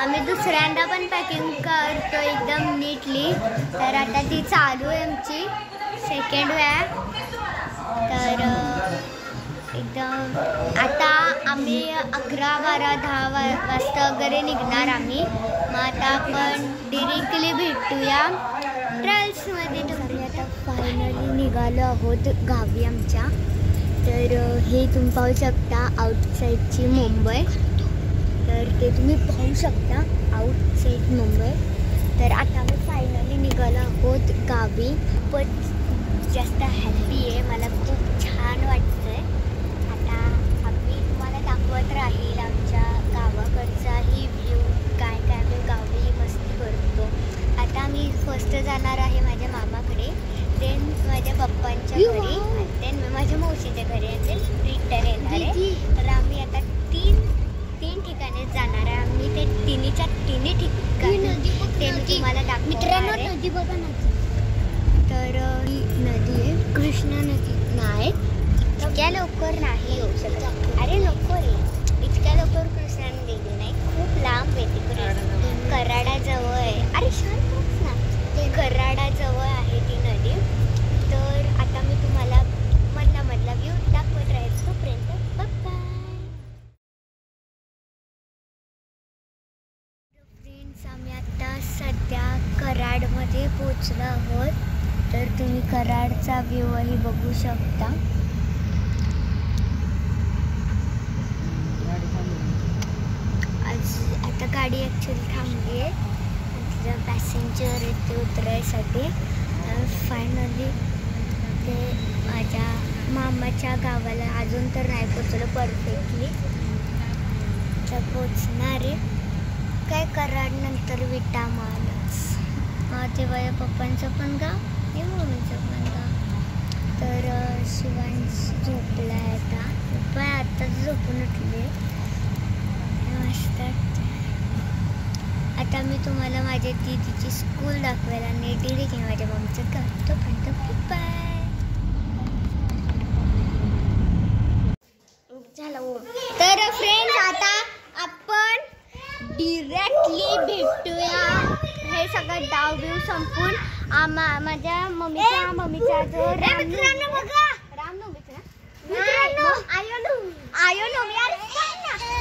आम्ही दुसऱ्यांदा पण पॅकिंग करतो एकदम नीटली. तर आता ती चालू आहे आमची सेकंड वेळा. तर एकदम आता आम्ही 11, 12, 10 वाजता वगैरे निघणार आम्ही. मग आता आपण डिरेक्टली भेटूया ट्रॅव्हल्समध्ये. तर आता फायनली निघालो आहोत गावी आमच्या. तर हे तुम्ही पाहू शकता आउटसाईडची मुंबई. तर ते तुम्ही पाहू शकता आउटसाईड मुंबई. तर आता आम्ही फायनली निघालो आहोत गावी. खूपच जास्त हॅपी आहे, मला खूप छान वाटतं आहे. आता आम्ही तुम्हाला दाखवत राहील आमच्या गावाकडचाही व्ह्यू, काय काय आम्ही गावी मस्ती करतो. आता आम्ही फर्स्ट जाणार आहे माझ्या मामाकडे, देन माझ्या पप्पांच्या घरी, देन मी माझ्या मावशीच्या घरी आणि रिटर्न येणार आहे. तर आम्ही आता तीन ठिकाणी जाणार आहे. आम्ही ते तिन्ही ठिकाणी ते मी तुम्हाला दाखवणार आहे. तर ही नदी आहे कृष्णा नदी. नाही इतक्या लवकर नाही येऊ शकत. अरे लवकर ये, इतक्या लवकर कृष्णा नदी नाही, खूप लांब येते. कराडाजवळ आहे. अरे शांत ना, ते कराडाजवळ आहे ती नदी. तर आता मी तुम्हाला मधला व्ह्यू दाखवत राहील. तोपर्यंत बाय. फ्रेंड्स, आम्ही आता सध्या कराडमध्ये पोचलो आहोत. तर तुम्ही कराडचा व्ह्यूही बघू शकता. आज आता गाडी ॲक्च्युली थांबली आहे, तिथं पॅसेंजर येते उतरायसाठी. फायनली ते माझ्या मामाच्या गावाला अजून तर नाही पोचलो परफेक्टली, तर पोचणार आहे. काय कराड नंतर विटा माणूस. तेव्हा या पप्पांचं पण गाव, हे मम्मीचं पण गाव. तर शिवांश झोपला आहे आता. पप्पा आत्ताच झोपून उठले मस्त. आता मी तुम्हाला माझ्या दीदीची स्कूल दाखवायला आणि डिरेक्टली माझ्या मम्मीचं गाव. तोपर्यंत बाय. तर फ्रेंड्स, आता आपण डिरेक्टली भेटूया. हे सगळं डाव बिव संपून माझ्या मम्मीचा जो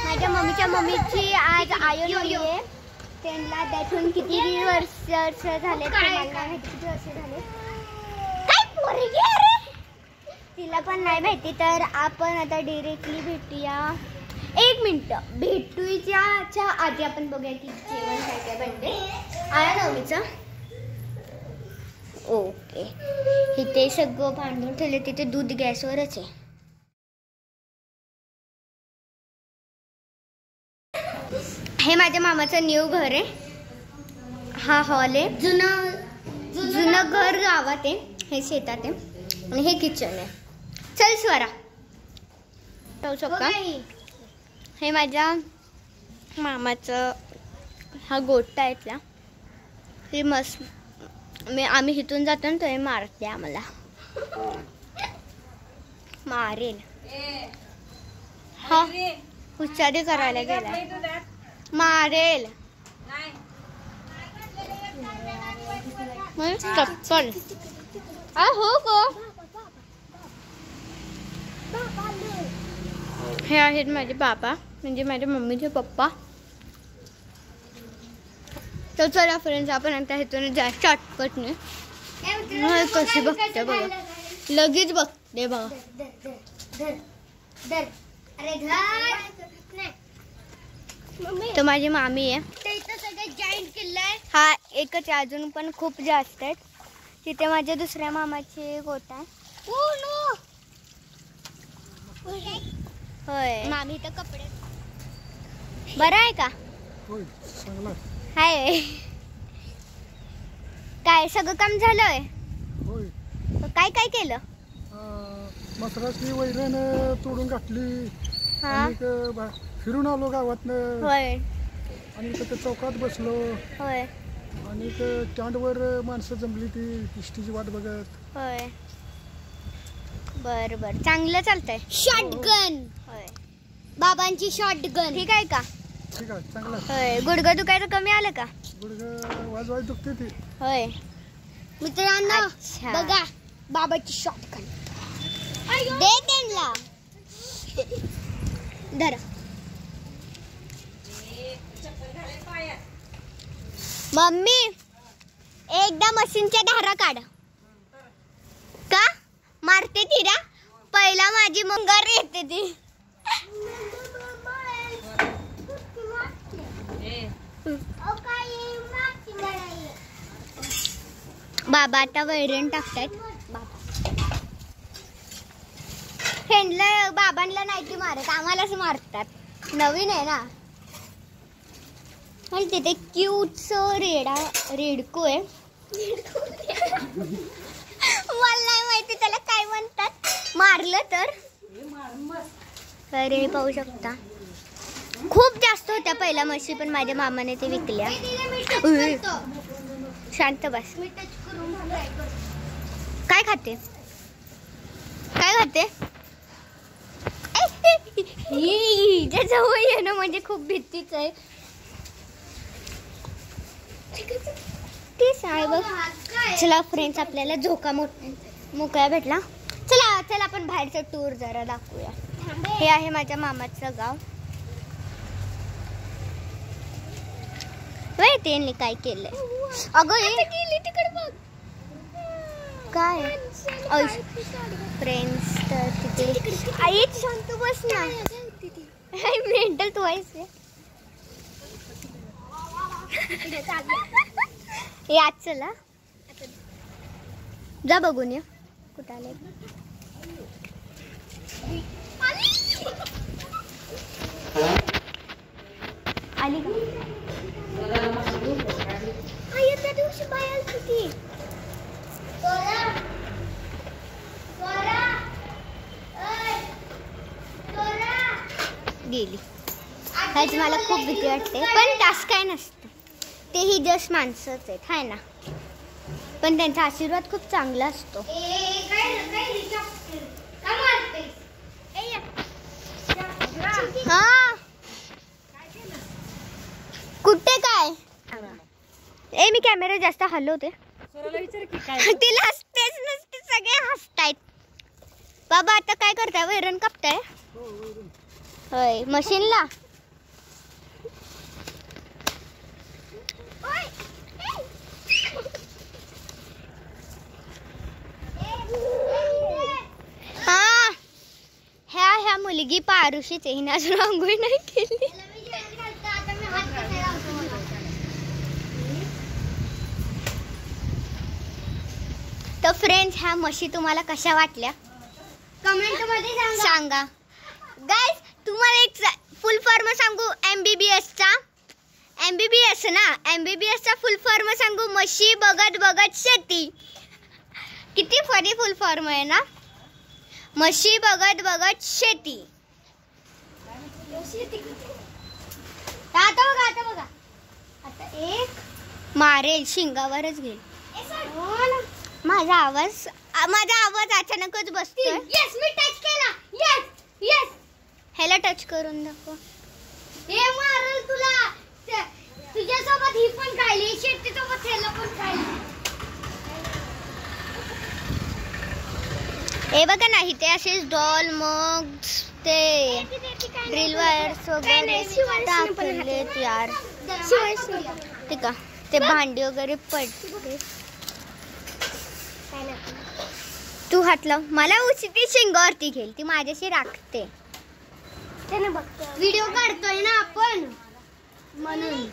माझ्या मम्मीची आज आयोनोमी आहे. त्यांना त्यातून किती वर्ष झाले किती वर्ष झाले तिला पण नाही माहिती. तर आपण आता डिरेक्टली भेटूया. 1 मिनिट, भेटूच्या आधी आपण बघूया की जेवण काय काय बनते आयोनोमीचं. ओके, इथे सगळं बांधून ठेवलं. तिथे दूध गॅसवरच आहे. हे माझ्या मामाचं न्यू घर आहे. हा हॉल आहे. जुनं घर गावात आहे, हे शेतात आहे. आणि हे किचन आहे. चल स्वरा जाऊ शकता. हे माझ्या मामाचं हा गोठा आहे इथला. हे मस्त. आम्ही इथून जातो ना, तो हे मारते आम्हाला, मारेल. हा हुशारी करायला गेला, मारेल. चप्पल हो गो. हे आहेत माझे बाबा, म्हणजे माझ्या मम्मीचे पप्पा. तर चला फ्रेंड्स, आपण आता इथून जा शॉर्टकटने. कशी बघते बघा, लगेच बघते बघा. तर माझी मामी आहे. हा एकच, अजून पण खूप जास्त आहेत. तिथे माझ्या दुसऱ्या मामाचे गोठा आहे. होय मामी, तर कपडे बरं आहे का? हाय, काय सगळं काम झालंय? काय काय केलं? मसराची वैरण तोडून घातली, फिरून आलो गावातनं. होय. आणि त्या चौकात बसलो. होय. आणि स्टँडवर माणसं जमली ती इष्टीची वाट बघत. होय. बर बर, चांगलं चालतंय. शॉटगन. होय, बाबांची शॉटगन. ठीक आहे का? ठीक आहे, चांगला आहे. होय. गुडघं दुखायचं कमी आलं का? गुडघं वाजवाय दुखते ती. होय. मित्रांनो अच्छा. बघा बाबाची शॉटगन दे त्यांना. धर. मम्मी एकदा मशीनच्या धारा काढ. का मारते तिला? पहिला माझी मंगार येते ती. बाबा आता वैरण टाकतायत. फ्रेंडला बाबांना नाही ती मारत, आम्हालाच मारतात. नवीन आहे ना. आणि तिथे क्यूटस रेडको आहे. मला नाही माहिती त्याला काय म्हणतात. मारलं तर अरे पाहू शकता खूप जास्त होत्या पहिल्या म्हशी, पण माझ्या मामाने ते विकल्या. शांत बस. काय खाते? काय खाते? जवळ येणं म्हणजे खूप भीतीच आहे. तेच आहे बघ. चला फ्रेंड्स, आपल्याला झोका मोकळा भेटला. चला चला आपण बाहेरचं टूर जरा दाखवूया. हे आहे माझ्या मामाचं गाव. त्यांनी काय केलंय? अगं तिकडे बघ काय फ्रेंड्स. तर तिथे आई शांत बस ना. मेंटल तू आहेस. याद चला जा बघून या कुठं आले. आली त्या दिवशी बाहेर किती गेली. ह्याच मला खूप भीती वाटते, पण तास काय नसतं. तेही जस्ट माणसंच आहेत हाय ना, पण त्यांचा आशीर्वाद खूप चांगला असतो. हा कुठे काय ए मी कॅमेरा जास्त हलवते. तिला हसतेच नसते, सगळे हसतायत. बाबा आता काय करताय? वैरण कापताय? होय. मशीनला हा. ह्या मुलगी पारुशीच आहे. हिने अजून आंघोळ नाही केली. तर फ्रेंड्स, ह्या म्हशी तुम्हाला कशा वाटल्या कमेंट मध्ये सांगा. गाइस तुम्हाला एक फुल फॉर्म सांगू MBBS चा. MBBS ना, MBBS चा फुल फॉर्म सांगू. म्हशी बघत बघत शेती. किती फनी फुल फॉर्म आहे ना. म्हशी बघत बघत शेती. आता बघा आता एक मारेल, शिंगावरच घेईल. माझा आवाज अचानकच बसतोय. यस मी टच केला. Yes yes. ह्याला टच करून दाखव. हे मारेल तुला. तुझ्यासोबत ही पण खायली, शेतीसोबत ह्याला पण खायली. हे बघा नाही ते असेच डॉल मग ते ड्रिल वायर्स वगैरे टाकलेत यार. ठीक आहे. ते भांडी वगैरे पडते. तू हात लाव. मला उचती शिंगावरती घेईल. ती माझ्याशी राखते. व्हिडिओ काढतोय ना आपण म्हणून.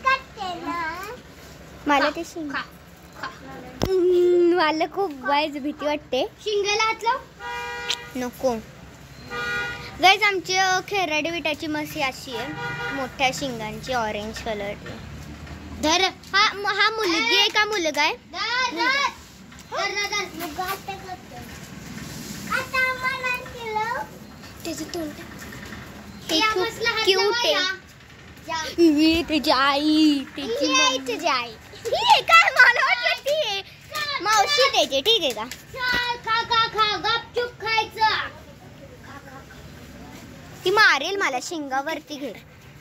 मला ते शिंग मला खूप वाईट भीती वाटते. शिंगाला हात लाव नको. गाइस आमची खेराडी विटाची म्हशी अशी आहे, मोठ्या शिंगांची, ऑरेंज कलरची. धर. हा मुलगी आहे का मुलगा आहे? क्यूट आहे. त्याची आई त्याची आई काय मला वाटलं ती मावशी त्याची. ठीक आहे का? खा गपचूप खायचं. ती मारेल मला. शिंगावरती घे.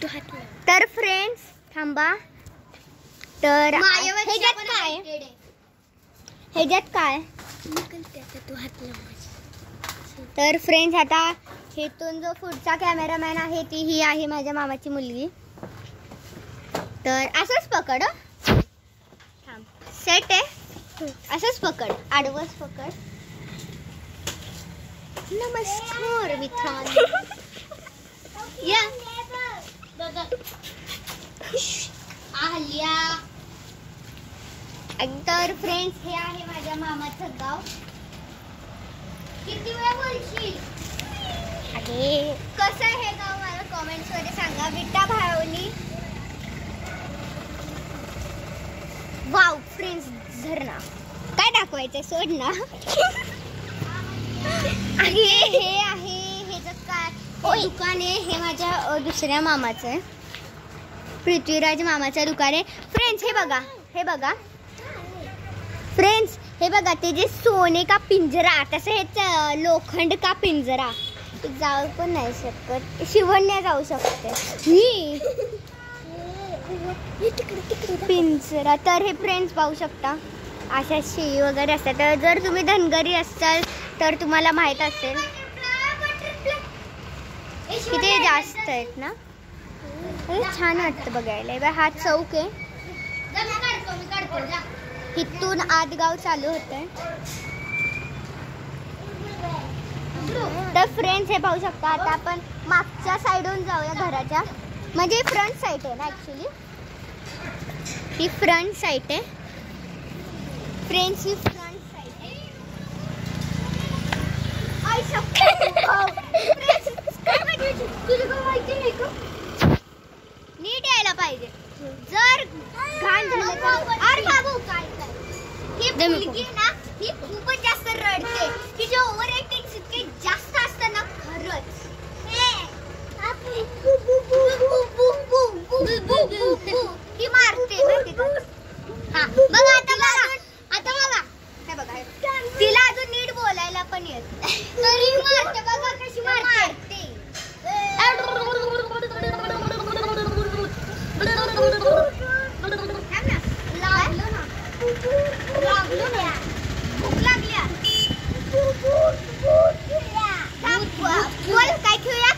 तू हात तर फ्रेंड्स थांबा. तर ह्याच्यात काय तर फ्रेंड्स आता हेतून जो पुढचा कॅमेरामॅन आहे ती ही आहे माझ्या मामाची मुलगी. तर असंच पकड थांब. सेट आहे असंच पकड आडवस पकड. नमस्कार मित्रांनो. या आल्या. तर फ्रेंड्स हे आहे माझ्या मामाचं गाव. किती वेळा बोलशील अरे कसं आहे हे गाव मला कमेंट्स मध्ये सांगा. विटा भावनी. वाव फ्रेंड्स झरणा काय दाखवायचं सोड ना. हे आहे ह्याचं काय दुकान आहे. हे माझ्या दुसऱ्या मामाचं आहे पृथ्वीराज मामाचं दुकान आहे. फ्रेंड्स हे बघा फ्रेंड्स हे बघा ते जे सोने का पिंजरा तसं हेच लोखंड का पिंजरा. जाऊ पण नाही शकत. शिवण्या जाऊ शकते ही पिंजरा. तर हे फ्रेंड्स पाहू शकता अशा शेळी वगैरे असतात. तर जर तुम्ही धनगरी असाल तर तुम्हाला माहित असेल किती जास्त आहेत ना. छान वाटतं बघायला. हा चौक आहे. इथून आत गाव चालू होतंय. तर फ्रेंड्स हे पाहू शकता. आता आपण मागच्या साईडून जाऊया घराच्या. म्हणजे फ्रंट साईड आहे ना ऍक्च्युली. ही फ्रंट साईड आहे फ्रेंड्स. ही फ्रंट साईड आहे. नीट यायला पाहिजे. जर घाण झालं अरे बाबू काय ही मुलगी ना ही खूपच जास्त रडते. तिचे ओव्हर ऍक्टिंग इतके जास्त असतं ना खरंच. ही मारते हा बघा. आता बघा तिला अजून नीट बोलायला पण येत तरी मारते. बघा कशी मारते. भूक लागली. बोल काय खेळूया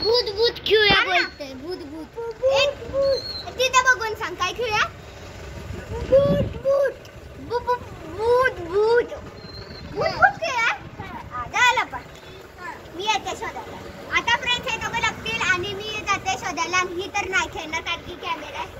भूत खेळूया बोलते. भूत तिथं बघून सांग काय खेळूया. भूत खेळूया. झालं पण मी येते शोधायला. आता फ्रेंड्स हे दोघं लागतील आणि मी जाते शोधायला. ही तर नाही खेळणार कारण की कॅमेरा आहे.